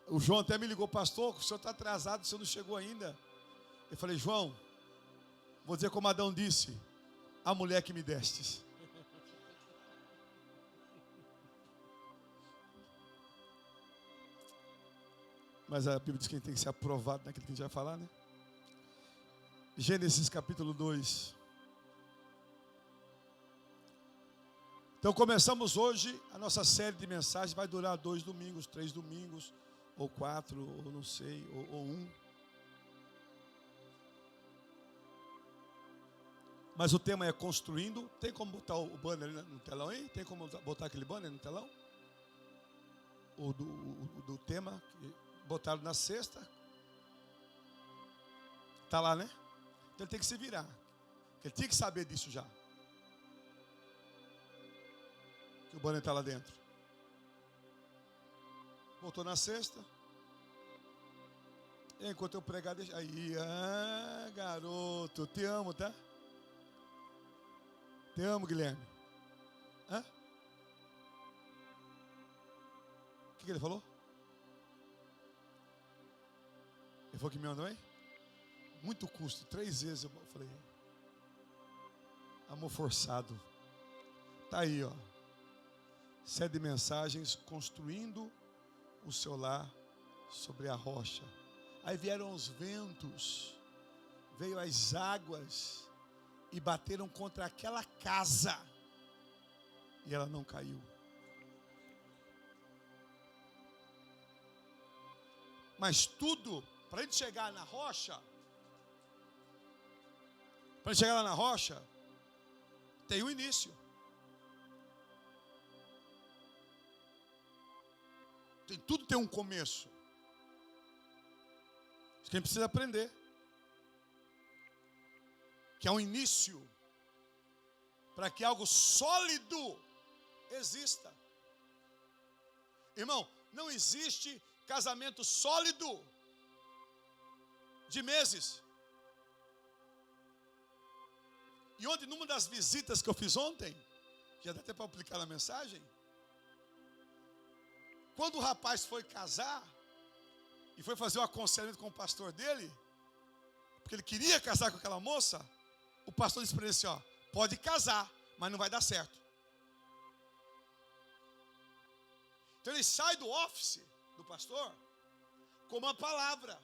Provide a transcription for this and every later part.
O João até me ligou, pastor, o senhor está atrasado, o senhor não chegou ainda. Eu falei, João, vou dizer como Adão disse, a mulher que me destes. Mas a Bíblia diz que a gente tem que ser aprovado naquilo que a gente vai falar, né? Gênesis capítulo 2. Então começamos hoje a nossa série de mensagens, vai durar 2 domingos, 3 domingos, ou 4, ou não sei, ou 1. Mas o tema é construindo. Tem como botar o banner no telão aí? Tem como botar aquele banner no telão? O do tema, que botaram na sexta. Está lá, né? Então ele tem que se virar. Ele tinha que saber disso já. Que o banner está lá dentro. Botou na sexta. E enquanto eu pregar, deixa. Aí, garoto, eu te amo, tá? Te amo, Guilherme. Hã? O que ele falou? Ele falou que me mandou, hein? Muito custo. 3 vezes eu falei. Amor forçado. Tá aí, ó. Série de mensagens, construindo o seu lar sobre a rocha. Aí vieram os ventos, veio as águas e bateram contra aquela casa e ela não caiu. Mas tudo, para a gente chegar na rocha, para chegar lá na rocha, tem um início. Tudo tem um começo. Isso que a gente precisa aprender. Que é um início para que algo sólido exista. Irmão, não existe casamento sólido de meses. E onde numa das visitas que eu fiz ontem, já dá até para aplicar na mensagem, quando o rapaz foi casar e foi fazer um aconselhamento com o pastor dele, porque ele queria casar com aquela moça, o pastor disse para ele assim, ó, pode casar, mas não vai dar certo. Então ele sai do office do pastor com uma palavra,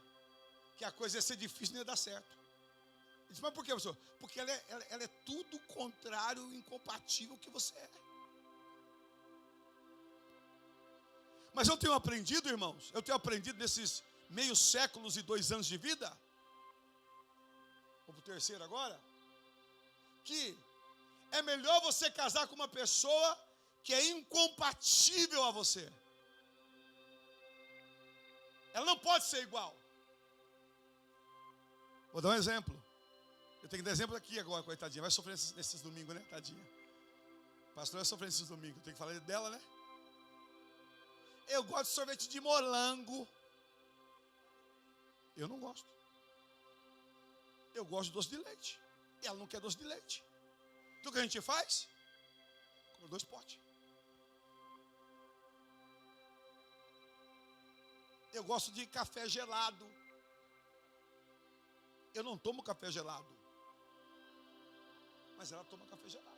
que a coisa ia ser difícil e não ia dar certo. Ele disse, mas por que, pastor? Porque ela é tudo contrário, incompatível que você é. Mas eu tenho aprendido, irmãos, nesses meio séculos e 2 anos de vida, vou para o terceiro agora, que é melhor você casar com uma pessoa que é incompatível a você. Ela não pode ser igual. Vou dar um exemplo. Eu tenho que dar exemplo aqui agora, coitadinha. Vai sofrer nesses domingos, né, tadinha? O pastor vai sofrer nesses domingos. Eu tenho que falar dela, né? Eu gosto de sorvete de morango. Eu não gosto. Eu gosto de doce de leite. Ela não quer doce de leite. Então o que a gente faz? Compra 2 potes. Eu gosto de café gelado. Eu não tomo café gelado. Mas ela toma café gelado.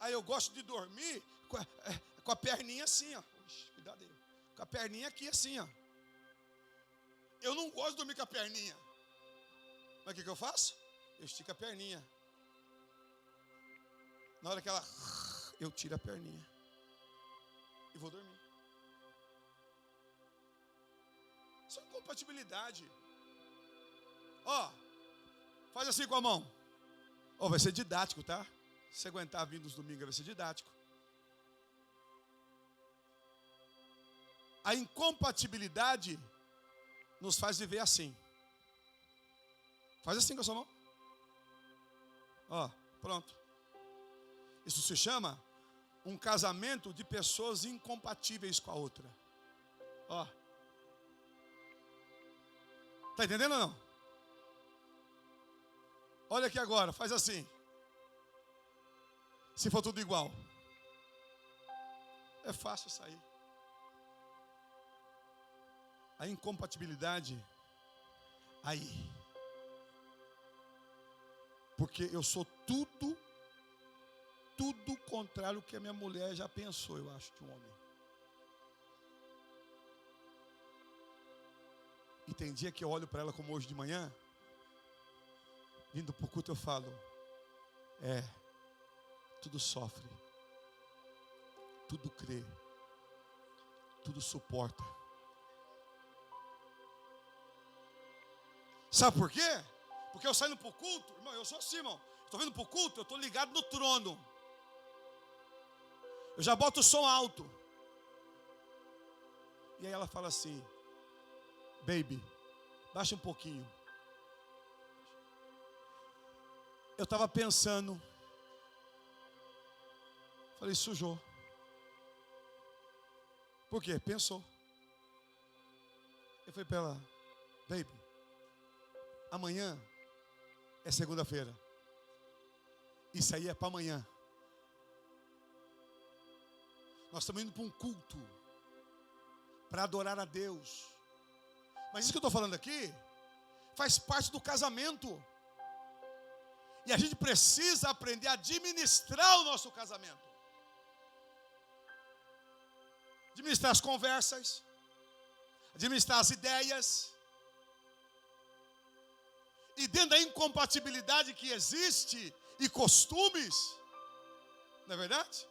Aí eu gosto de dormir com a perninha assim, ó. Ixi, cuidado aí. Com a perninha aqui assim, ó. Eu não gosto de dormir com a perninha. Mas o que eu faço? Eu estico a perninha. Na hora que ela... eu tiro a perninha. E vou dormir. Isso é incompatibilidade. Ó, faz assim com a mão. Ó, vai ser didático, tá? Se você aguentar vir nos domingos, vai ser didático. A incompatibilidade nos faz viver assim. Faz assim com a sua mão. Ó, pronto. Isso se chama um casamento de pessoas incompatíveis com a outra. Ó. Está entendendo ou não? Olha aqui agora, faz assim. Se for tudo igual. É fácil sair. A incompatibilidade aí. Porque eu sou tudo contrário ao que a minha mulher já pensou, eu acho, de um homem. E tem dia que eu olho para ela como hoje de manhã, vindo para o culto eu falo, tudo sofre, tudo crê, tudo suporta. Sabe por quê? Porque eu saindo para o culto, irmão, eu sou assim, irmão. Estou vindo para o culto, eu estou ligado no trono. Eu já boto o som alto. E aí ela fala assim, baby, baixa um pouquinho. Eu estava pensando. Falei, sujou. Por quê? Pensou. Eu falei para ela, baby, amanhã é segunda-feira. Isso aí é para amanhã. Nós estamos indo para um culto para adorar a Deus. Mas isso que eu estou falando aqui faz parte do casamento. E a gente precisa aprender a administrar o nosso casamento. Administrar as conversas, administrar as ideias. E dentro da incompatibilidade que existe e costumes, não é verdade?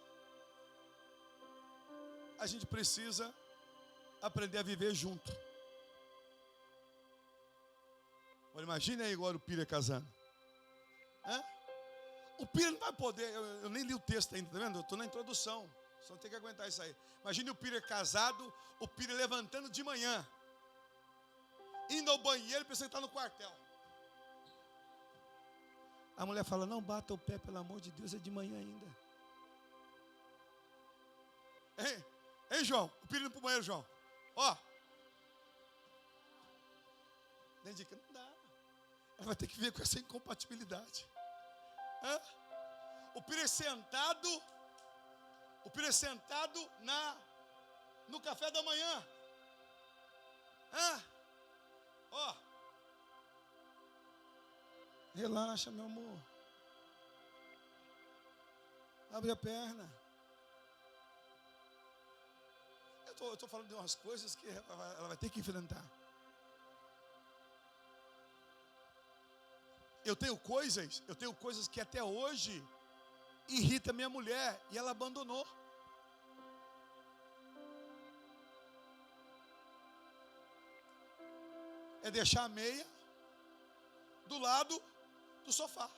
A gente precisa aprender a viver junto. Agora imagine aí agora o Pira casando. O Pira não vai poder, eu nem li o texto ainda, tá vendo? Eu estou na introdução, só tem que aguentar isso aí. Imagine o Pira casado, o Pira levantando de manhã, indo ao banheiro, pensando que está no quartel. A mulher fala, não bata o pé, pelo amor de Deus, é de manhã ainda. Hein, João? O Pira indo para o banheiro, João. Ó. Nem dica, não dá. Ela vai ter que ver com essa incompatibilidade. O Pira sentado no café da manhã. Ó. Relaxa, meu amor. Abre a perna. Eu estou falando de umas coisas que ela vai ter que enfrentar. Eu tenho coisas que até hoje irritam minha mulher e ela abandonou. É deixar a meia do lado do sofá.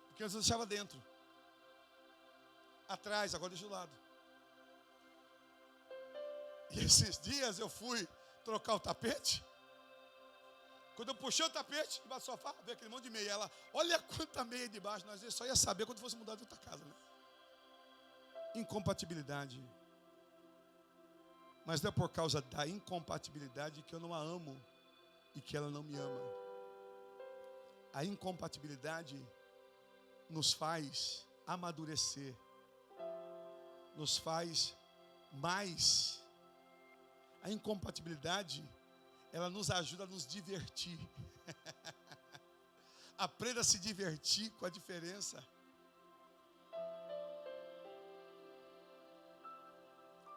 Porque antes eu deixava dentro. Atrás, agora deixo do lado. E esses dias eu fui trocar o tapete. Quando eu puxei o tapete debaixo do sofá, veio aquele monte de meia. Ela, olha quanta meia debaixo. Nós só ia saber quando fosse mudar de outra casa, né? Incompatibilidade. Mas não é por causa da incompatibilidade que eu não a amo e que ela não me ama. A incompatibilidade nos faz amadurecer, nos faz mais. A incompatibilidade, ela nos ajuda a nos divertir. Aprenda a se divertir com a diferença.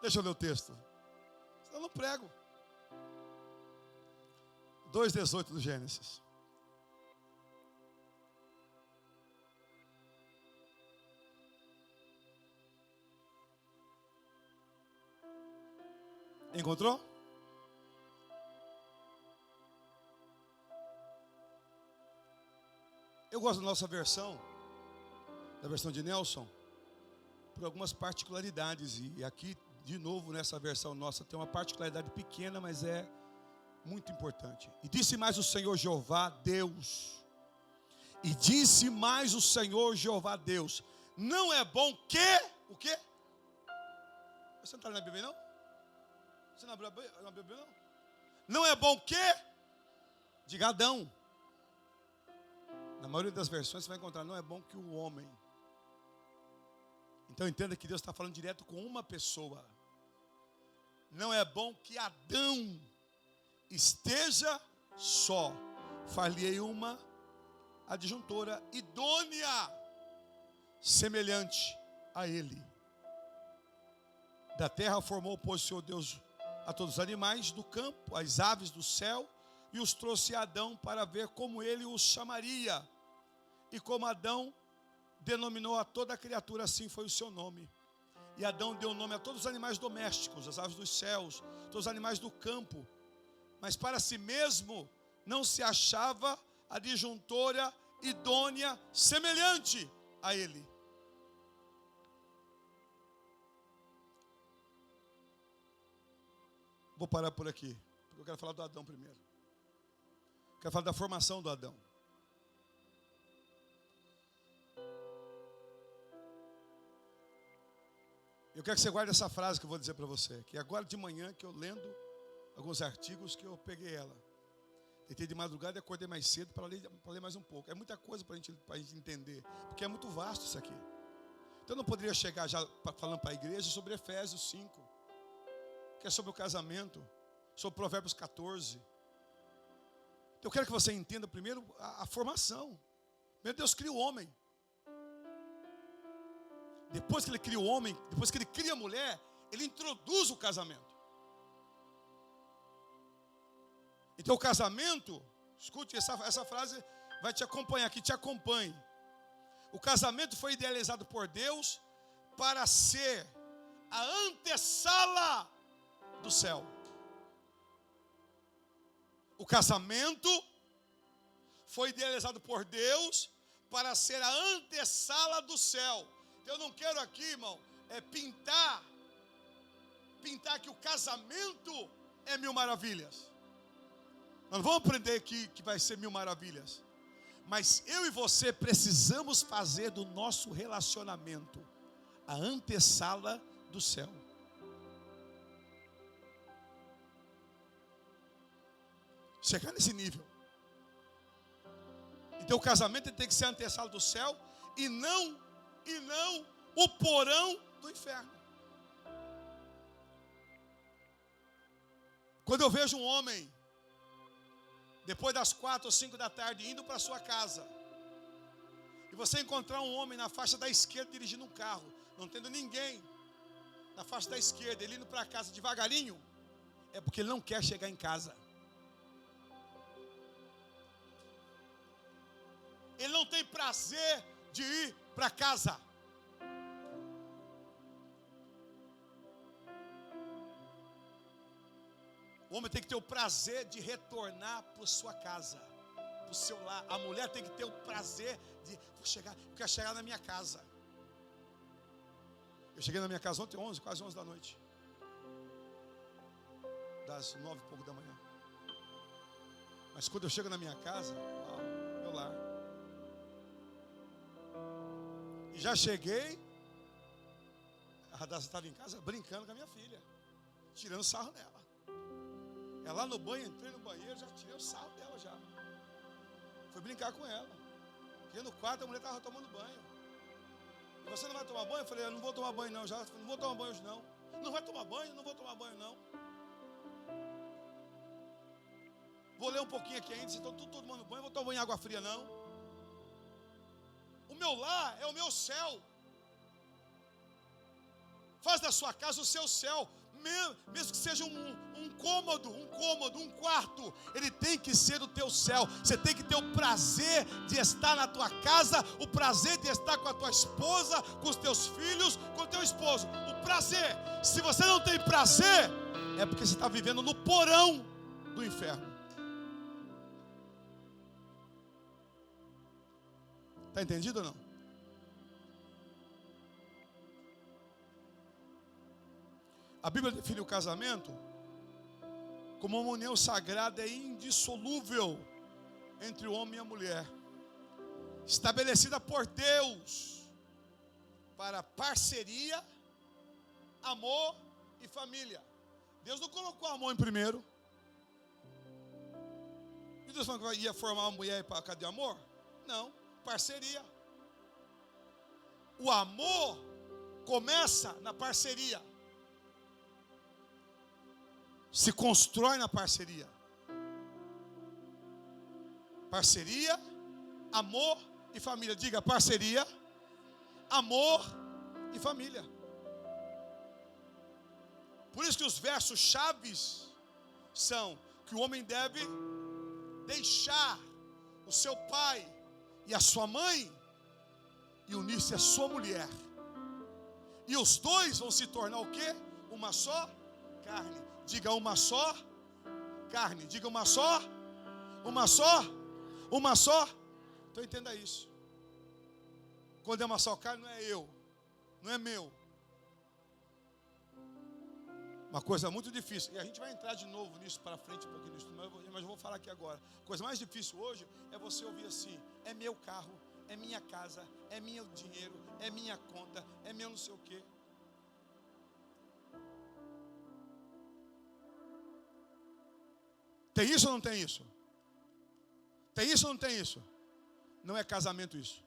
Deixa eu ler o texto. Senão eu não prego. 2:18 do Gênesis. Encontrou? Eu gosto da nossa versão, da versão de Nelson, por algumas particularidades. E aqui, de novo, nessa versão nossa, tem uma particularidade pequena, mas é muito importante. E disse mais o Senhor Jeová Deus. E disse mais o Senhor Jeová Deus. Não é bom que... O quê? Você não está na Bíblia, não? Você não abriu a Bíblia, não? Não é bom que... Diga Adão. Na maioria das versões você vai encontrar, não é bom que o homem. Então entenda que Deus está falando direto com uma pessoa. não é bom que Adão esteja só. Far-lhe-ei uma adjuntora idônea, semelhante a ele. Da terra formou, pois, o Senhor Deus a todos os animais do campo, as aves do céu, e os trouxe a Adão para ver como ele os chamaria. E como Adão denominou a toda a criatura, assim foi o seu nome. E Adão deu nome a todos os animais domésticos, as aves dos céus, todos os animais do campo. Mas para si mesmo não se achava adjuntora idônea semelhante a ele. Vou parar por aqui, porque eu quero falar do Adão primeiro. Quero falar da formação do Adão. Eu quero que você guarde essa frase que eu vou dizer para você. Que agora de manhã, que eu lendo alguns artigos, que eu peguei ela. Deitei de madrugada e acordei mais cedo para ler mais um pouco. É muita coisa para a gente entender, porque é muito vasto isso aqui. Então eu não poderia chegar já falando para a igreja sobre Efésios 5, que é sobre o casamento, sobre Provérbios 14. Então eu quero que você entenda primeiro a formação. Meu Deus cria o homem. Depois que ele cria o homem, depois que ele cria a mulher, ele introduz o casamento. Então o casamento, escute, essa frase vai te acompanhar, que te acompanhe. O casamento foi idealizado por Deus para ser a antessala do céu. O casamento foi idealizado por Deus para ser a antessala do céu. Eu não quero aqui, irmão, pintar que o casamento é mil maravilhas. Nós não vamos aprender aqui que vai ser mil maravilhas. Mas eu e você precisamos fazer do nosso relacionamento a antessala do céu. Chegar nesse nível. Então o casamento tem que ser a antessala do céu e não o porão do inferno. Quando eu vejo um homem, depois das 4 ou 5 da tarde, indo para sua casa, e você encontrar um homem na faixa da esquerda dirigindo um carro, não tendo ninguém na faixa da esquerda, ele indo para casa devagarinho, é porque ele não quer chegar em casa. Ele não tem prazer de ir para casa. O homem tem que ter o prazer de retornar para sua casa, para o seu lar. A mulher tem que ter o prazer de eu quero chegar na minha casa. Eu cheguei na minha casa ontem, quase 11 da noite. Das 9 e pouco da manhã. Mas quando eu chego na minha casa, meu lar. E já cheguei, a Radassa estava em casa brincando com a minha filha, tirando sarro dela. Ela lá no banho, entrei no banheiro, já tirei o sarro dela já. Fui brincar com ela. Cheguei no quarto, a mulher estava tomando banho. E você não vai tomar banho? Eu falei, eu não vou tomar banho não, já não vou tomar banho hoje não. Não vai tomar banho? Não vou tomar banho não. Vou ler um pouquinho aqui ainda, então tudo tomando banho, vou tomar banho em água fria não. O meu lar é o meu céu. Faz da sua casa o seu céu. Mesmo que seja um cômodo, um quarto, ele tem que ser o teu céu. Você tem que ter o prazer de estar na tua casa, o prazer de estar com a tua esposa, com os teus filhos, com o teu esposo. O prazer. Se você não tem prazer, é porque você está vivendo no porão do inferno. Está entendido ou não? A Bíblia define o casamento como uma união sagrada e indissolúvel entre o homem e a mulher, estabelecida por Deus para parceria, amor e família. Deus não colocou amor em primeiro. E Deus falou que ia formar uma mulher para cadê amor? Não, parceria. O amor começa na parceria. se constrói na parceria. Parceria, amor e família. Diga parceria, amor e família. Por isso que os versos chaves são que o homem deve deixar o seu pai e a sua mãe e unir-se à sua mulher. E os dois vão se tornar o quê? Uma só carne. Diga uma só carne. Diga uma só. Uma só. Uma só. Então entenda isso. Quando é uma só carne, não é eu. Não é meu. Uma coisa muito difícil. E a gente vai entrar de novo nisso para frente um pouquinho nisso, mas eu vou falar aqui agora. A coisa mais difícil hoje é você ouvir assim: é meu carro, é minha casa, é meu dinheiro, é minha conta, é meu não sei o quê. Tem isso ou não tem isso? Tem isso ou não tem isso? Não é casamento isso.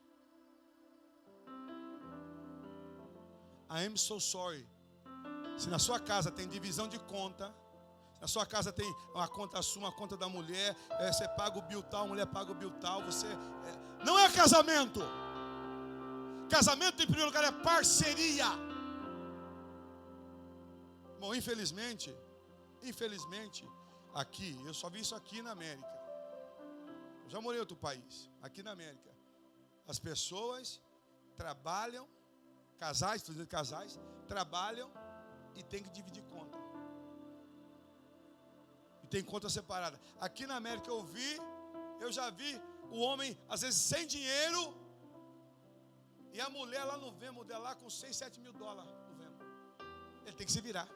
I am so sorry. Se na sua casa tem divisão de conta, se na sua casa tem uma conta sua, uma conta da mulher, você paga o bill tal, a mulher paga o bill tal, não é casamento. Casamento em primeiro lugar é parceria. Bom, infelizmente, aqui, eu só vi isso aqui na América. Eu já morei em outro país, aqui na América. As pessoas trabalham, casais, trabalham e tem que dividir conta. E tem conta separada. Aqui na América eu já vi o homem, às vezes, sem dinheiro, e a mulher lá no Venmo dela lá com 6, 7 mil dólares no Venmo. Ele tem que se virar.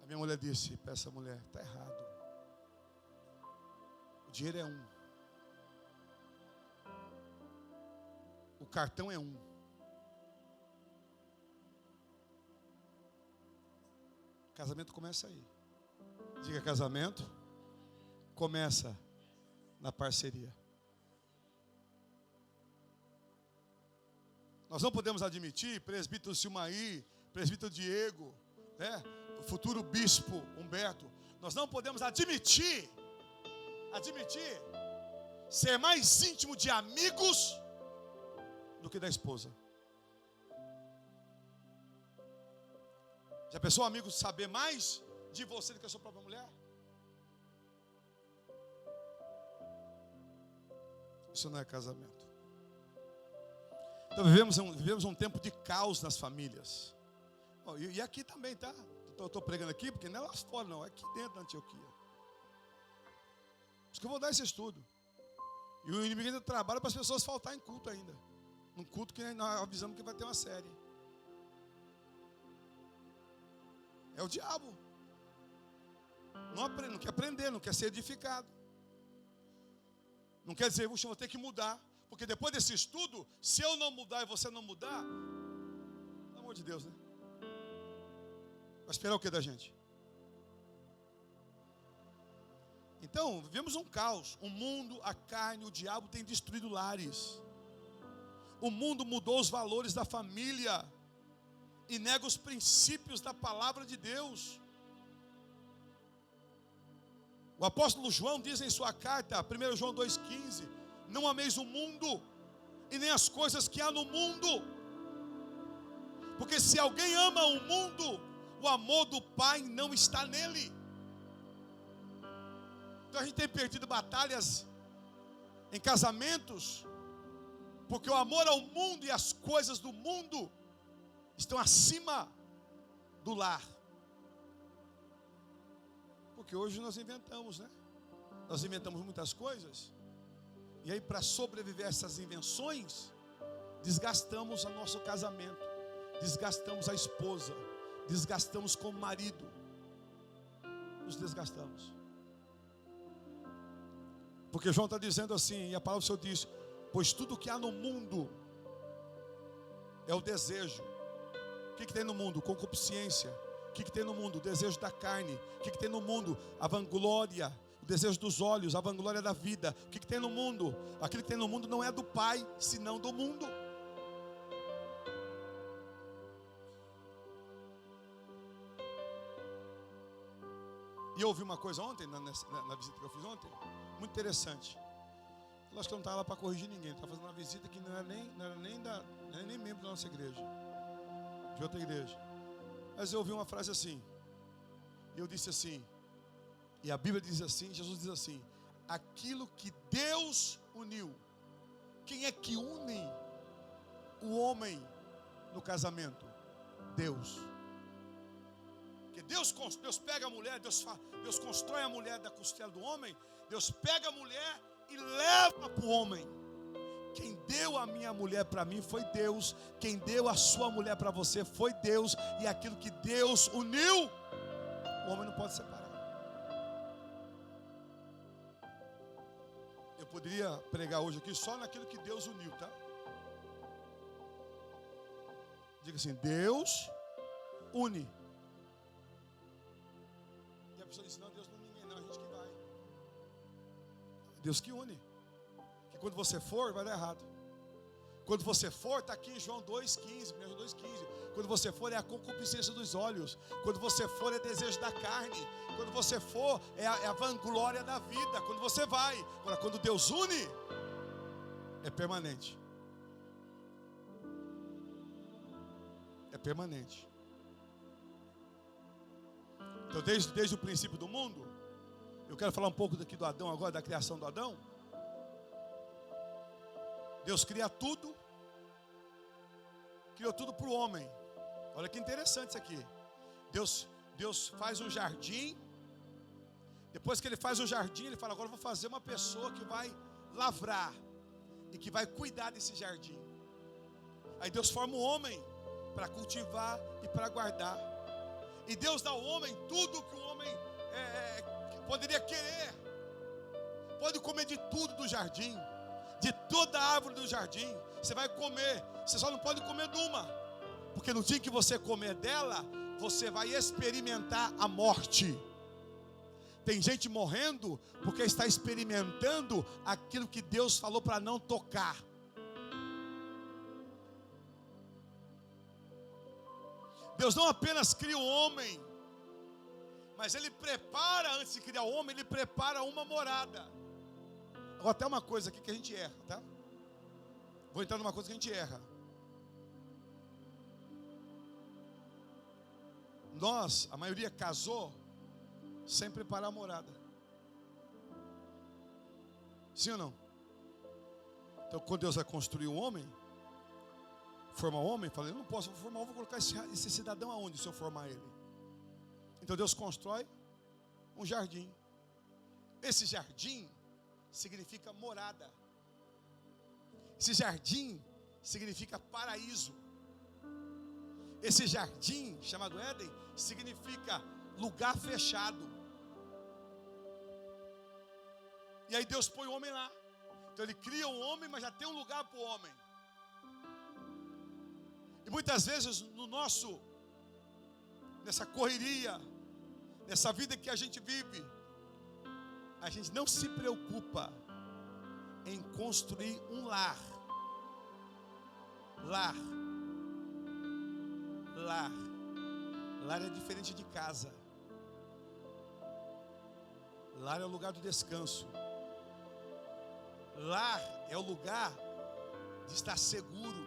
A minha mulher disse para essa mulher: está errado. O dinheiro é um. O cartão é um. Casamento começa aí. Diga: casamento começa na parceria. Nós não podemos admitir, presbítero Silmaí, presbítero Diego, o futuro bispo Humberto, nós não podemos admitir ser mais íntimo de amigos do que da esposa. Já pensou, amigo, saber mais de você do que a sua própria mulher? Isso não é casamento. Então vivemos um tempo de caos nas famílias. E aqui também, tá? Estou pregando aqui porque não é lá fora, não, é aqui dentro da Antioquia. Por isso que eu vou dar esse estudo. E o inimigo ainda trabalha para as pessoas faltarem em culto ainda. Num culto que nós avisamos que vai ter uma série. É o diabo. Não quer aprender, não quer ser edificado. Não quer dizer: vou ter que mudar. Porque depois desse estudo, se eu não mudar e você não mudar, pelo amor de Deus, né? Vai esperar o que da gente? Então, vivemos um caos. O mundo, a carne, o diabo tem destruído lares. O mundo mudou os valores da família e nega os princípios da palavra de Deus. O apóstolo João diz em sua carta, 1 João 2,15: não ameis o mundo e nem as coisas que há no mundo, porque se alguém ama o mundo, o amor do Pai não está nele. Então a gente tem perdido batalhas em casamentos, porque o amor ao mundo e as coisas do mundo estão acima do lar. Porque hoje nós inventamos, né? Nós inventamos muitas coisas. E aí, para sobreviver a essas invenções, desgastamos o nosso casamento, desgastamos a esposa, desgastamos com o marido, nos desgastamos. Porque João está dizendo assim, e a palavra do Senhor diz: pois tudo que há no mundo é o desejo. O que tem no mundo? Concupiscência. O que tem no mundo? O desejo da carne. O que tem no mundo? A vanglória, o desejo dos olhos, a vanglória da vida. O que tem no mundo? Aquilo que tem no mundo não é do Pai, senão do mundo. E eu ouvi uma coisa ontem, na visita que eu fiz ontem, muito interessante. Eu acho que eu não estava lá para corrigir ninguém, estava fazendo uma visita que não era nem membro da nossa igreja, de outra igreja. Mas eu ouvi uma frase assim, eu disse assim, e a Bíblia diz assim, Jesus diz assim: aquilo que Deus uniu. Quem é que une o homem no casamento? Deus. Porque Deus pega a mulher, Deus constrói a mulher da costela do homem, Deus pega a mulher e leva para o homem. Quem deu a minha mulher para mim foi Deus. Quem deu a sua mulher para você foi Deus. E aquilo que Deus uniu, o homem não pode separar. Eu poderia pregar hoje aqui só naquilo que Deus uniu, tá? Diga assim: Deus une. E a pessoa diz: não, Deus não une ninguém, não, a gente que vai. Deus que une. Que quando você for, vai dar errado. Quando você for, está aqui em João 2,15, João 2,15. Quando você for, é a concupiscência dos olhos. Quando você for, é desejo da carne. Quando você for, é a vanglória da vida. Quando você vai. Agora, quando Deus une, é permanente. É permanente. Então, desde o princípio do mundo, eu quero falar um pouco daqui do Adão agora, da criação do Adão. Deus cria tudo, criou tudo para o homem. Olha que interessante isso aqui. Deus faz um jardim. Depois que ele faz um jardim, ele fala: agora eu vou fazer uma pessoa que vai lavrar e que vai cuidar desse jardim. Aí Deus forma o homem para cultivar e para guardar. E Deus dá ao homem tudo que o homem poderia querer. Pode comer de tudo do jardim, de toda a árvore do jardim. Você vai comer, você só não pode comer de uma, porque no dia que você comer dela, você vai experimentar a morte. Tem gente morrendo porque está experimentando aquilo que Deus falou para não tocar. Deus não apenas cria o homem, mas Ele prepara, antes de criar o homem, Ele prepara uma morada. Agora, até uma coisa aqui que a gente erra, tá? Vou entrar numa coisa que a gente erra. Nós, a maioria casou sem preparar a morada. Sim ou não? Então, quando Deus vai construir o homem, formar o homem, fala: eu não posso formar, eu vou colocar esse cidadão aonde se eu formar ele? Então Deus constrói um jardim. Esse jardim significa morada. Esse jardim significa paraíso. Esse jardim chamado Éden significa lugar fechado. E aí Deus põe o homem lá. Então Ele cria o homem, mas já tem um lugar para o homem. E muitas vezes nessa correria, nessa vida que a gente vive, a gente não se preocupa em construir um lar. Lar é diferente de casa. Lar é o lugar do descanso. Lar é o lugar de estar seguro.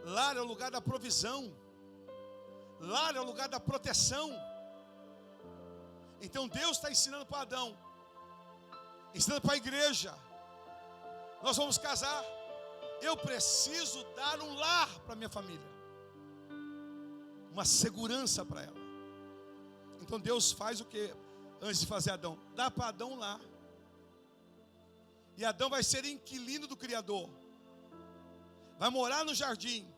Lar é o lugar da provisão. Lar é o lugar da proteção. Então Deus está ensinando para Adão, ensinando para a igreja: nós vamos casar, eu preciso dar um lar para minha família, uma segurança para ela. Então Deus faz o que? Antes de fazer Adão, dá para Adão um lar. E Adão vai ser inquilino do Criador, vai morar no jardim,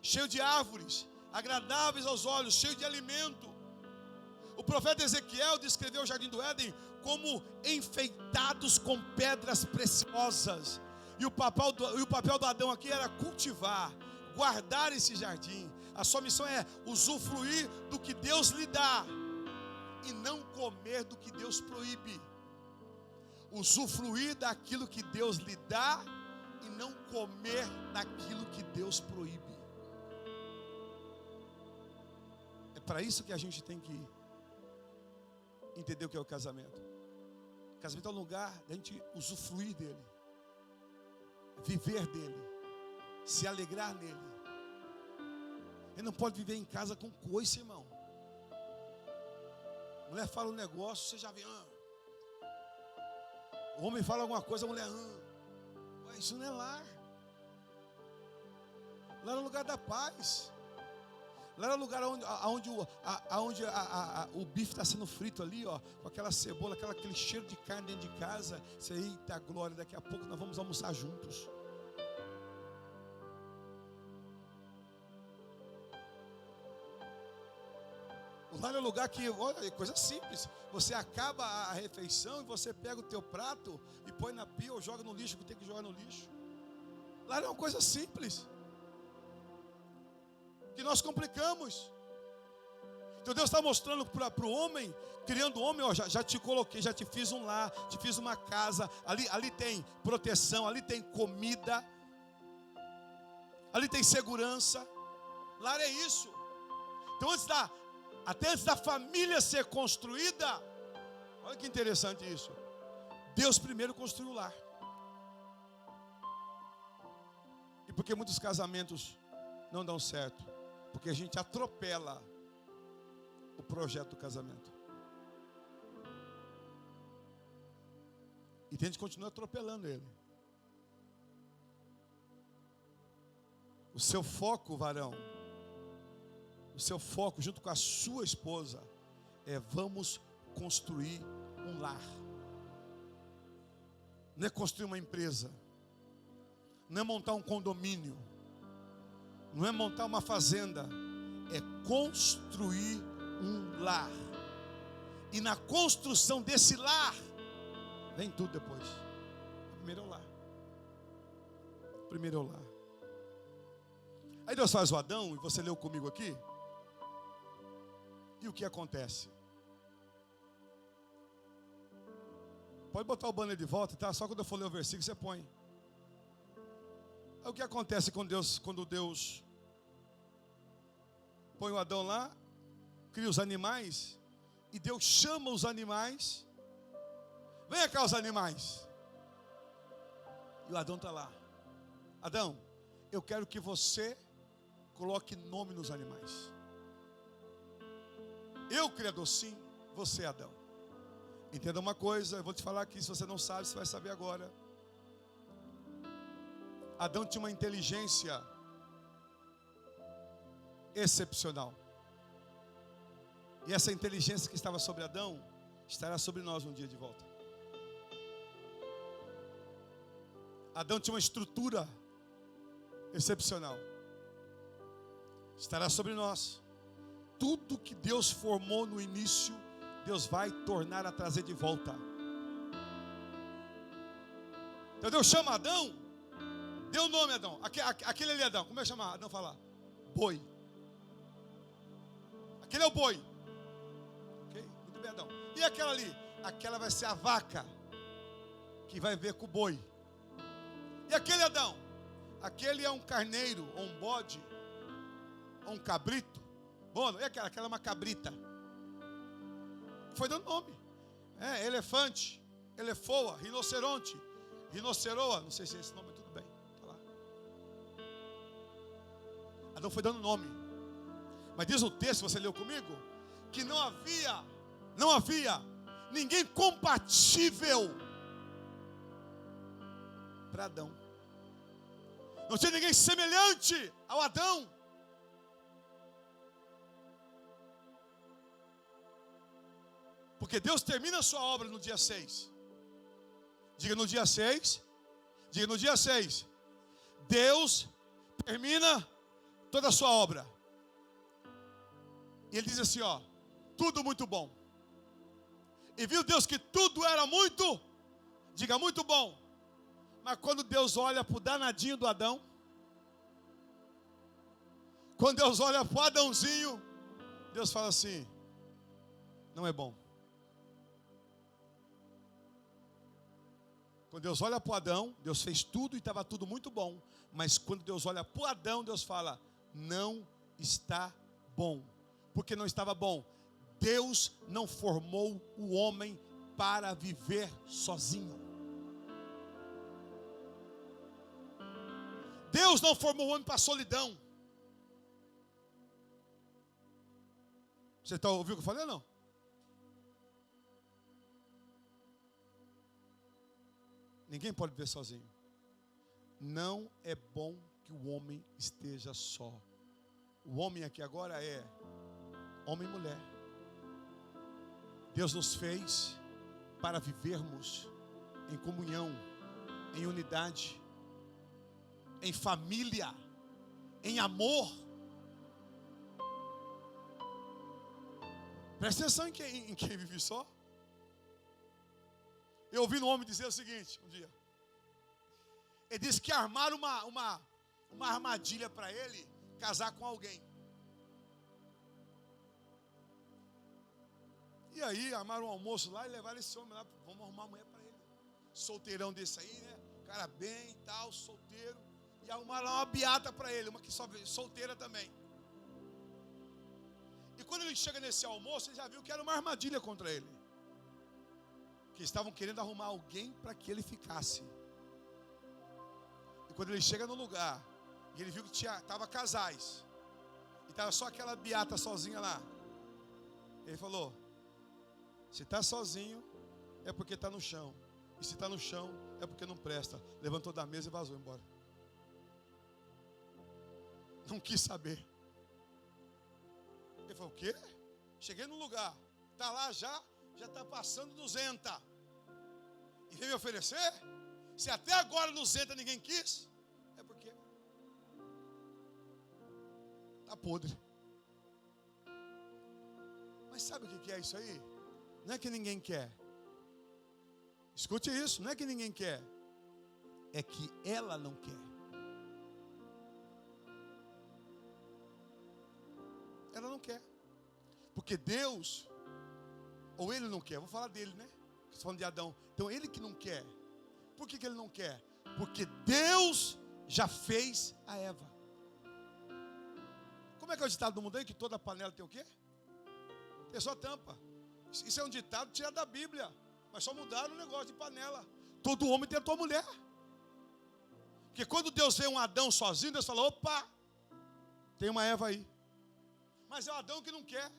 cheio de árvores, agradáveis aos olhos, cheio de alimento. O profeta Ezequiel descreveu o jardim do Éden como enfeitados com pedras preciosas. E o papel do Adão aqui era cultivar, guardar esse jardim. A sua missão é usufruir do que Deus lhe dá e não comer do que Deus proíbe. Usufruir daquilo que Deus lhe dá e não comer daquilo que Deus proíbe. É para isso que a gente tem que entender o que é o casamento. O casamento é um lugar da gente usufruir dele, viver dele, se alegrar nele. Ele não pode viver em casa com coice, irmão. A mulher fala um negócio, você já vê. O homem fala alguma coisa, a mulher. Isso não é lar. Lar é o lugar da paz. Lá era o lugar onde o bife está sendo frito ali, ó, com aquela cebola, aquele cheiro de carne dentro de casa. Você, eita glória, daqui a pouco nós vamos almoçar juntos. O lar é o lugar que, olha, é coisa simples. Você acaba a refeição e você pega o teu prato e põe na pia ou joga no lixo, que tem que jogar no lixo. Lar é uma coisa simples, que nós complicamos. Então Deus está mostrando para o homem, criando o homem, ó, já te coloquei, já te fiz um lar, te fiz uma casa, ali tem proteção, ali tem comida, ali tem segurança. Lar é isso. Então até antes da família ser construída, olha que interessante isso, Deus primeiro construiu o lar. E por que muitos casamentos não dão certo? Porque a gente atropela o projeto do casamento. E a gente continua atropelando ele. O seu foco, varão, o seu foco junto com a sua esposa é: vamos construir um lar. Não é construir uma empresa, não é montar um condomínio, não é montar uma fazenda, é construir um lar. E na construção desse lar, vem tudo depois. Primeiro é o lar. Primeiro é o lar. Aí Deus faz o Adão, e você leu comigo aqui. E o que acontece? Pode botar o banner de volta, tá? Só quando eu for ler o versículo você põe. Aí o que acontece quando Deus põe o Adão lá, cria os animais, e Deus chama os animais. Venha cá os animais. E o Adão está lá. Adão, eu quero que você coloque nome nos animais. Eu, Criador, sim, você, Adão. Entenda uma coisa, eu vou te falar aqui, se você não sabe, você vai saber agora. Adão tinha uma inteligência excepcional. E essa inteligência que estava sobre Adão estará sobre nós um dia de volta. Adão tinha uma estrutura excepcional. Estará sobre nós. Tudo que Deus formou no início, Deus vai tornar a trazer de volta. Então Deus chama Adão, deu o nome a Adão. Aquele ali é Adão, como é que chama Adão? Falar boi. Aquele é o boi. Ok? Muito bem, Adão. E aquela ali? Aquela vai ser a vaca, que vai ver com o boi. E aquele Adão? Aquele é um carneiro, ou um bode, ou um cabrito. Bom, e aquela é uma cabrita. Foi dando nome. Elefante, elefoa, rinoceronte, rinoceroa. Não sei se é esse nome, tudo bem. Tá lá. Adão foi dando nome. Mas diz o texto, você leu comigo, que não havia ninguém compatível para Adão. Não tinha ninguém semelhante ao Adão. Porque Deus termina a sua obra no dia 6. Diga no dia 6. Diga no dia 6. Deus termina toda a sua obra. E ele diz assim, ó: tudo muito bom. E viu Deus que tudo era muito, diga muito bom. Mas quando Deus olha para o danadinho do Adão, quando Deus olha para o Adãozinho, Deus fala assim: não é bom. Quando Deus olha para o Adão, Deus fez tudo e estava tudo muito bom. Mas quando Deus olha para o Adão, Deus fala: não está bom. Porque não estava bom. Deus não formou o homem para viver sozinho. Deus não formou o homem para a solidão. Você ouviu o que eu falei ou não? Ninguém pode viver sozinho. Não é bom que o homem esteja só. O homem aqui agora é homem e mulher. Deus nos fez para vivermos em comunhão, em unidade, em família, em amor. Presta atenção em quem vive só. Eu ouvi um homem dizer o seguinte, um dia. Ele disse que armaram uma armadilha para ele casar com alguém. E aí armaram um almoço lá e levaram esse homem lá. Vamos arrumar uma mulher para ele. Solteirão desse aí, né? Cara bem e tal, solteiro. E arrumaram lá uma beata para ele, uma que só solteira também. E quando ele chega nesse almoço, ele já viu que era uma armadilha contra ele. Que estavam querendo arrumar alguém para que ele ficasse. E quando ele chega no lugar, e ele viu que estava casais, e estava só aquela beata sozinha lá, ele falou: se está sozinho, é porque está no chão. E se está no chão, é porque não presta. Levantou da mesa e vazou embora. Não quis saber. Ele falou: o quê? Cheguei no lugar, está lá já está passando 200. E veio me oferecer? Se até agora 200 ninguém quis, é porque está podre. Mas sabe o que é isso aí? Não é que ninguém quer. Escute isso, não é que ninguém quer. É que ela não quer. Ela não quer. Porque Deus, ou ele não quer, vou falar dele, né? Estou falando de Adão. Então ele que não quer. Por que ele não quer? Porque Deus já fez a Eva. Como é que é o ditado do mundo aí? Que toda panela tem o quê? Tem só tampa. Isso é um ditado tirado da Bíblia. Mas só mudaram o negócio de panela. Todo homem tem a tua mulher. Porque quando Deus vê um Adão sozinho, Deus fala: opa, tem uma Eva aí. Mas é o Adão que não quer.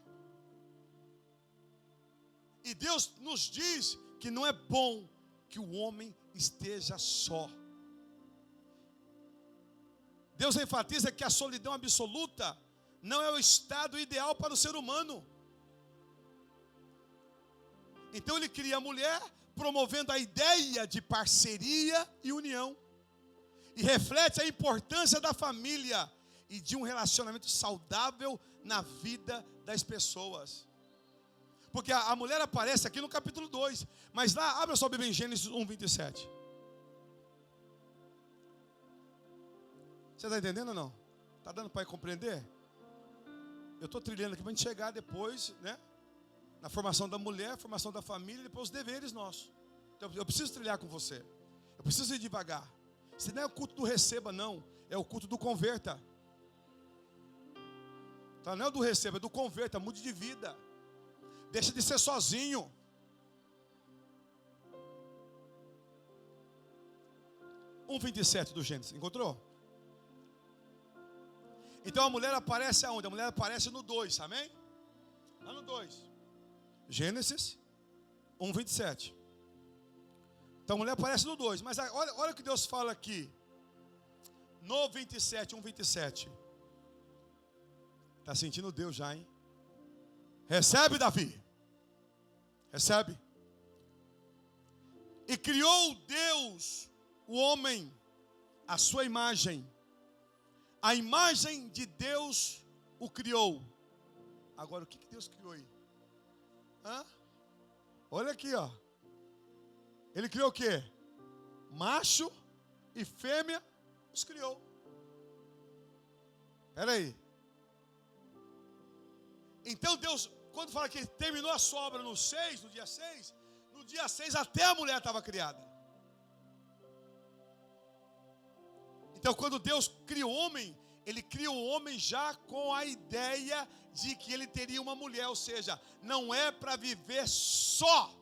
E Deus nos diz que não é bom que o homem esteja só. Deus enfatiza que a solidão absoluta não é o estado ideal para o ser humano. Então ele cria a mulher, promovendo a ideia de parceria e união. E reflete a importância da família e de um relacionamento saudável na vida das pessoas. Porque a mulher aparece aqui no capítulo 2. Mas lá, abra sua Bíblia em Gênesis 1, 27. Você está entendendo ou não? Está dando para compreender? Eu estou trilhando aqui para a gente chegar depois, né? Na formação da mulher, formação da família, e depois os deveres nossos. Então, eu preciso trilhar com você. Eu preciso ir devagar. Se não é o culto do receba, não. É o culto do converta. Então, não é o do receba, é do converta. Mude de vida. Deixa de ser sozinho. Um 27 do Gênesis. Encontrou? Então a mulher aparece aonde? A mulher aparece no 2, amém? Lá no 2. Gênesis 1, 27. Então a mulher aparece no 2. Mas olha o que Deus fala aqui. No 27, 1, 27. Está sentindo Deus já, hein? Recebe, Davi. Recebe. E criou Deus o homem à sua imagem. A imagem de Deus o criou. Agora, o que Deus criou aí? Olha aqui, ó. Ele criou o quê? Macho e fêmea os criou. Espera aí. Então Deus, quando fala que terminou a sua obra no dia 6 até a mulher estava criada. Então quando Deus cria o homem, ele cria o homem já com a ideia de que ele teria uma mulher, ou seja, não é para viver só.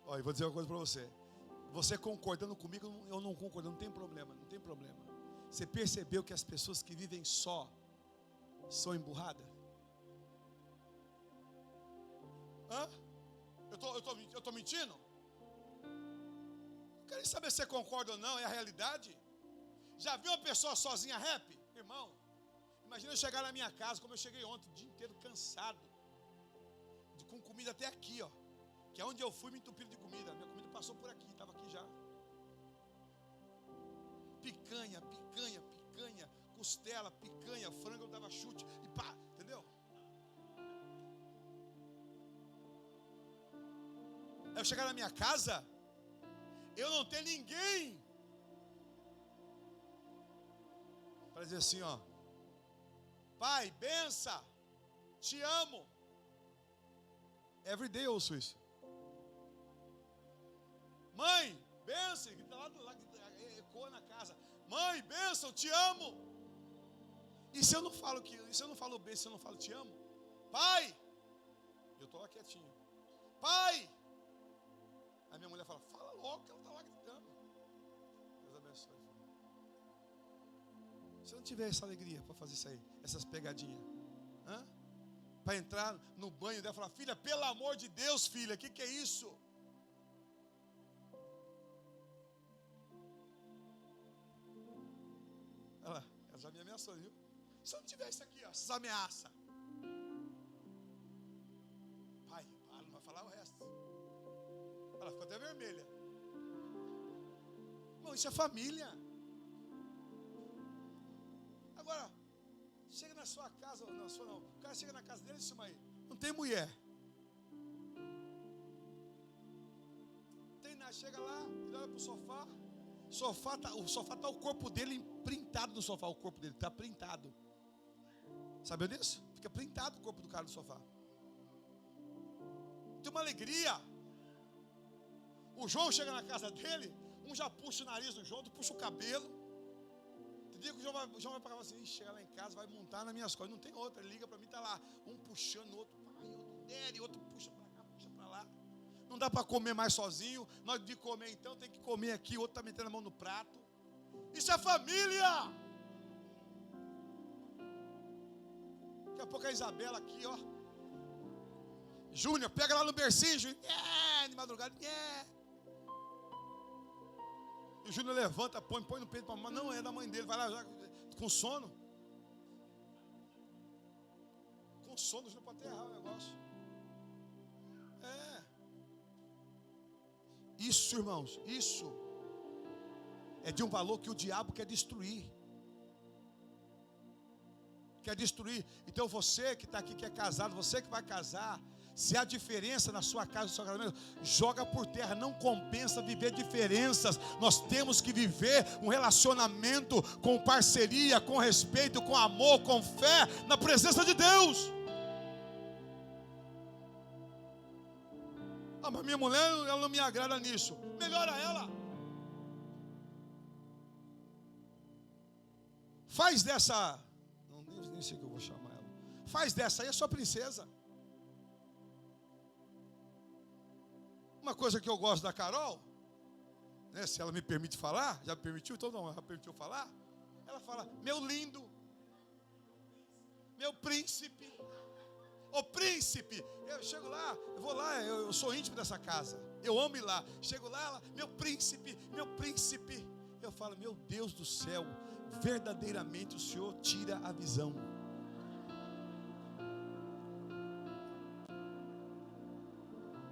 Olha, eu vou dizer uma coisa para você. Você concordando comigo, eu não concordo, não tem problema, não tem problema. Você percebeu que as pessoas que vivem só são emburradas? Hã? Eu tô mentindo? Não quero saber se você concorda ou não, é a realidade. Já viu uma pessoa sozinha rap? Irmão, imagina eu chegar na minha casa, como eu cheguei ontem, o dia inteiro cansado, com comida até aqui, ó. Que é onde eu fui me entupindo de comida. Minha comida passou por aqui, estava aqui já. Picanha, costela, picanha, frango, eu dava chute e pá, entendeu? Aí eu chegar na minha casa, eu não tenho ninguém para dizer assim, ó: pai, bença, te amo. Every day eu ouço isso. Mãe, benção, lá ecoa na casa. Mãe, benção, te amo. E se eu não falo bem, se eu não falo te amo? Pai, eu estou lá quietinho. Pai, a minha mulher fala, fala logo que ela está lá gritando. Deus abençoe. Se eu não tiver essa alegria para fazer isso aí, essas pegadinhas, para entrar no banho dela e falar, filha, pelo amor de Deus, filha, o que é isso? Ela já me ameaçou, viu? Se eu não tiver isso aqui, ó, essas ameaças. Pai, para, não vai falar o resto. Ela ficou até vermelha. Irmão, isso é família. Agora, chega na sua casa, não, sua não. O cara chega na casa dele e diz, aí, não tem mulher. Tem nada, chega lá, ele olha pro sofá. O sofá tá o corpo dele printado no sofá. O corpo dele está printado. Sabia disso? Fica printado o corpo do cara no sofá. Tem uma alegria. O João chega na casa dele, um já puxa o nariz do João, outro puxa o cabelo. Tem dia que o João vai para cá assim, chega lá em casa, vai montar nas minhas costas. Não tem outra, ele liga para mim, tá lá, um puxando o outro, pai, outro der, outro puxa para cá, puxa para lá. Não dá para comer mais sozinho. Nós de comer então tem que comer aqui, o outro está metendo a mão no prato. Isso é família. Daqui a pouco a Isabela aqui, ó. Júnior, pega lá no bercinho, de madrugada, E o Júnior levanta, põe no peito para mamãe. Não, é da mãe dele, vai lá já, com sono. Com sono, o Júnior pode até errar o negócio. Isso, irmãos, isso é de um valor que o diabo quer destruir. Quer destruir. Então você que está aqui, que é casado, você que vai casar, se há diferença na sua casa, no seu casamento, joga por terra. Não compensa viver diferenças. Nós temos que viver um relacionamento com parceria, com respeito, com amor, com fé, na presença de Deus. Ah, mas minha mulher, ela não me agrada nisso. Melhora ela. Faz dessa, nem sei o que eu vou chamar ela. Faz dessa aí a sua princesa. Uma coisa que eu gosto da Carol, né, se ela me permite falar, já me permitiu, então não, ela permitiu falar. Ela fala, meu lindo, meu príncipe. Ô príncipe, eu chego lá, eu vou lá, eu sou íntimo dessa casa, eu amo ir lá. Chego lá, ela, meu príncipe, meu príncipe. Eu falo, meu Deus do céu, verdadeiramente o Senhor tira a visão.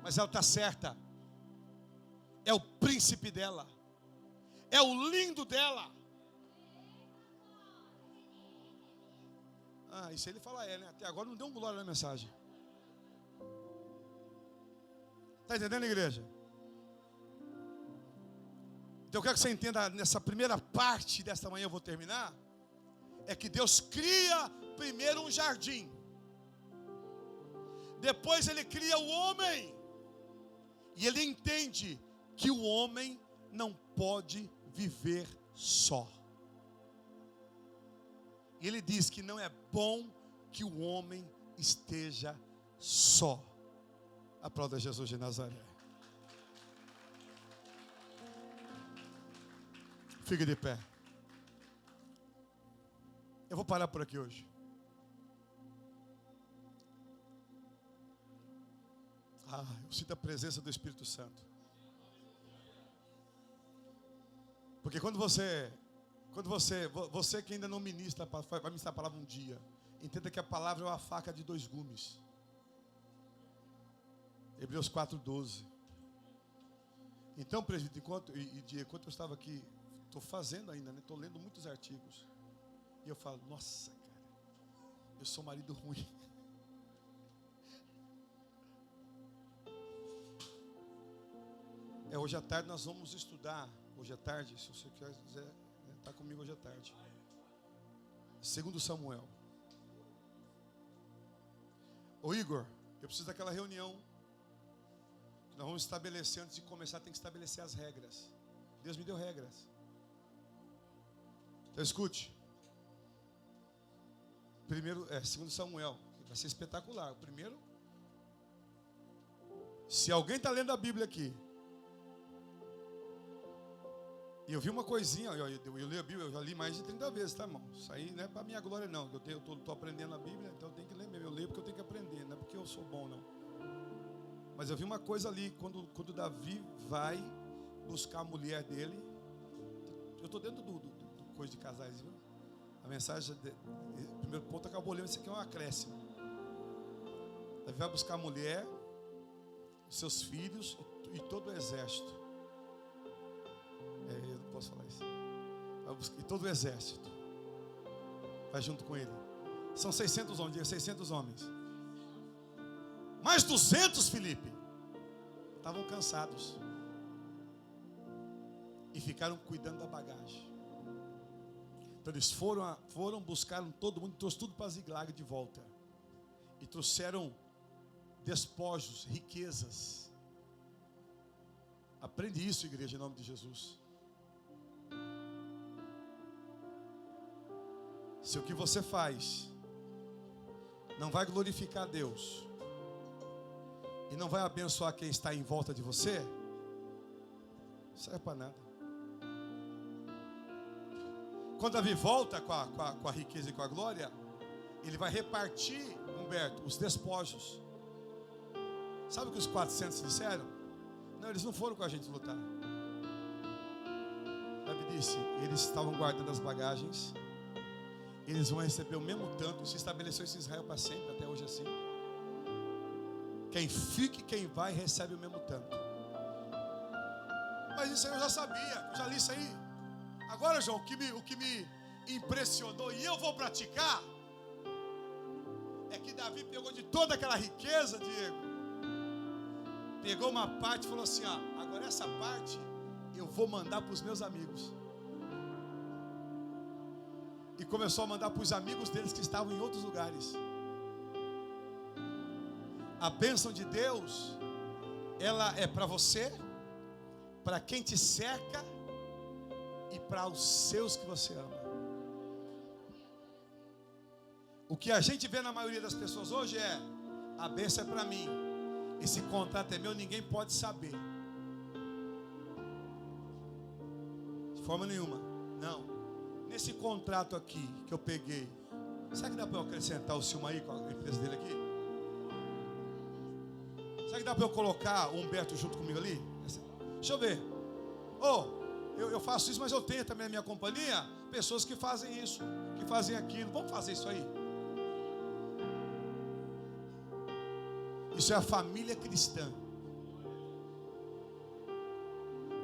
Mas ela está certa, é o príncipe dela, é o lindo dela. Ah, isso ele fala né? Até agora não deu um glória na mensagem. Está entendendo, igreja? Então eu quero que você entenda nessa primeira parte desta manhã, eu vou terminar. É que Deus cria primeiro um jardim. Depois ele cria o homem. E ele entende que o homem não pode viver só. E ele diz que não é bom que o homem esteja só. Aplauda Jesus de Nazaré. Fique de pé. Eu vou parar por aqui hoje. Eu sinto a presença do Espírito Santo. Porque quando você que ainda não ministra, vai ministrar a palavra um dia, entenda que a palavra é uma faca de 2 gumes. Hebreus 4:12. Então, presbítero, enquanto eu estava aqui, estou fazendo ainda, né? Estou lendo muitos artigos. E eu falo, nossa, cara, eu sou marido ruim. Hoje à tarde nós vamos estudar. Hoje à tarde, se você quiser, está comigo hoje à tarde. 2 Samuel. Ô Igor, eu preciso daquela reunião que nós vamos estabelecer. Antes de começar, tem que estabelecer as regras. Deus me deu regras. Então escute. Primeiro, 2 Samuel, que vai ser espetacular. O primeiro, se alguém está lendo a Bíblia aqui, e eu vi uma coisinha, eu li a Bíblia, eu já li mais de 30 vezes, tá, irmão? Isso aí não é para minha glória, não. Eu estou aprendendo a Bíblia, então eu tenho que ler mesmo. Eu leio porque eu tenho que aprender, não é porque eu sou bom, não. Mas eu vi uma coisa ali, quando Davi vai buscar a mulher dele. Eu estou dentro do coisa de casais, viu? A mensagem, o primeiro ponto acabou lendo, isso aqui é um acréscimo. Davi vai buscar a mulher, os seus filhos e todo o exército. Eu não posso falar isso. E todo o exército vai junto com ele. São 600 homens, diga 600 homens. Mais 200, Felipe, estavam cansados e ficaram cuidando da bagagem. Então eles foram buscaram todo mundo, trouxe tudo para Ziglag de volta. E trouxeram despojos, riquezas. Aprende isso, igreja, em nome de Jesus. Se o que você faz não vai glorificar a Deus e não vai abençoar quem está em volta de você, não serve para nada. Quando Davi volta com a riqueza e com a glória, ele vai repartir, Humberto, os despojos. Sabe o que os 400 disseram? Não, eles não foram com a gente lutar. Davi disse, eles estavam guardando as bagagens, eles vão receber o mesmo tanto. Se estabeleceu isso em Israel para sempre, até hoje assim. Quem fica e quem vai recebe o mesmo tanto. Mas isso aí eu já sabia, eu já li isso aí. Agora, João, o que me impressionou, e eu vou praticar, é que Davi pegou de toda aquela riqueza, Diego, pegou uma parte e falou assim, agora essa parte eu vou mandar para os meus amigos. E começou a mandar para os amigos deles que estavam em outros lugares. A bênção de Deus, ela é para você, para quem te cerca e para os seus que você ama. O que a gente vê na maioria das pessoas hoje é: a bênção é para mim, esse contrato é meu, ninguém pode saber. De forma nenhuma. Não. Nesse contrato aqui que eu peguei, será que dá para eu acrescentar o Silma aí com a empresa dele aqui? Será que dá para eu colocar o Humberto junto comigo ali? Deixa eu ver. Eu faço isso, mas eu tenho também na minha companhia pessoas que fazem isso, que fazem aquilo. Vamos fazer isso aí. Isso é a família cristã.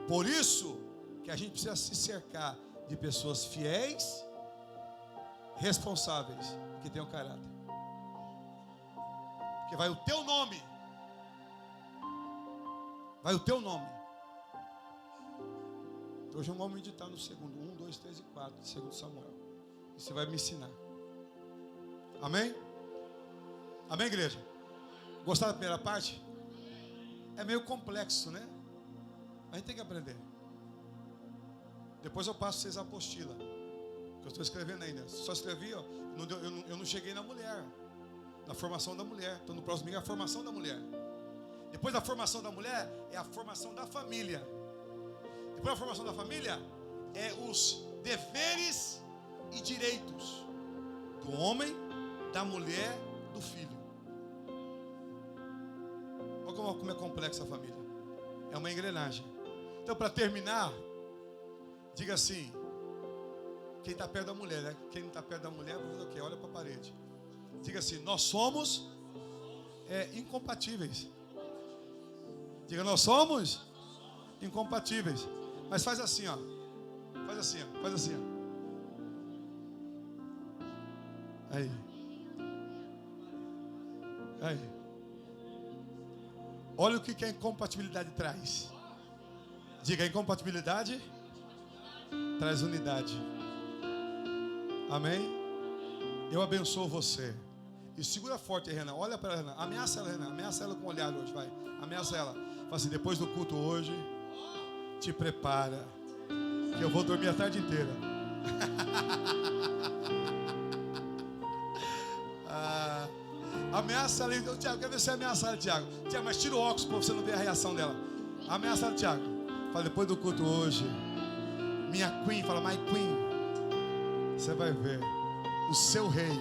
Por isso que a gente precisa se cercar de pessoas fiéis, responsáveis, que tenham caráter. Porque vai o teu nome. Vai o teu nome. Hoje eu vou meditar no segundo 1, 2, 3 e 4 de 2 Samuel. E você vai me ensinar. Amém? Amém, igreja? Gostaram da primeira parte? É meio complexo, né? A gente tem que aprender. Depois eu passo vocês a apostila, que eu estou escrevendo ainda. Só escrevi, ó, eu não cheguei na mulher, na formação da mulher. Então no próximo domingo é a formação da mulher. Depois da formação da mulher é a formação da família. Depois da formação da família é os deveres e direitos do homem, da mulher, do filho. Olha como é complexa a família. É uma engrenagem. Então, para terminar, diga assim: quem está perto da mulher, né? Quem não está perto da mulher, vai fazer o quê? Olha para a parede. Diga assim: nós somos incompatíveis. Diga: nós somos incompatíveis. Mas faz assim, ó. Faz assim, ó. Faz assim, ó. Aí. Aí. Olha o que a incompatibilidade traz. Diga: a incompatibilidade traz unidade. Amém? Eu abençoo você. E segura forte, Renan. Olha para ela, Renan. Ameaça ela, Renan. Ameaça ela com o olhar hoje, vai. Ameaça ela. Fala assim: depois do culto hoje, te prepara, que eu vou dormir a tarde inteira. Ameaça ela. Tiago, quer ver você ameaçar ela, Tiago? Tiago, mas tira o óculos para você não ver a reação dela. Ameaça ela, Tiago. Fala: depois do culto hoje, minha queen, fala: my queen, você vai ver, o seu rei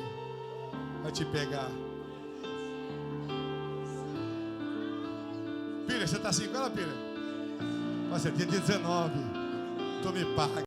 vai te pegar. Filha, você está assim com ela, filha? Fala assim: dia 19, tu me paga.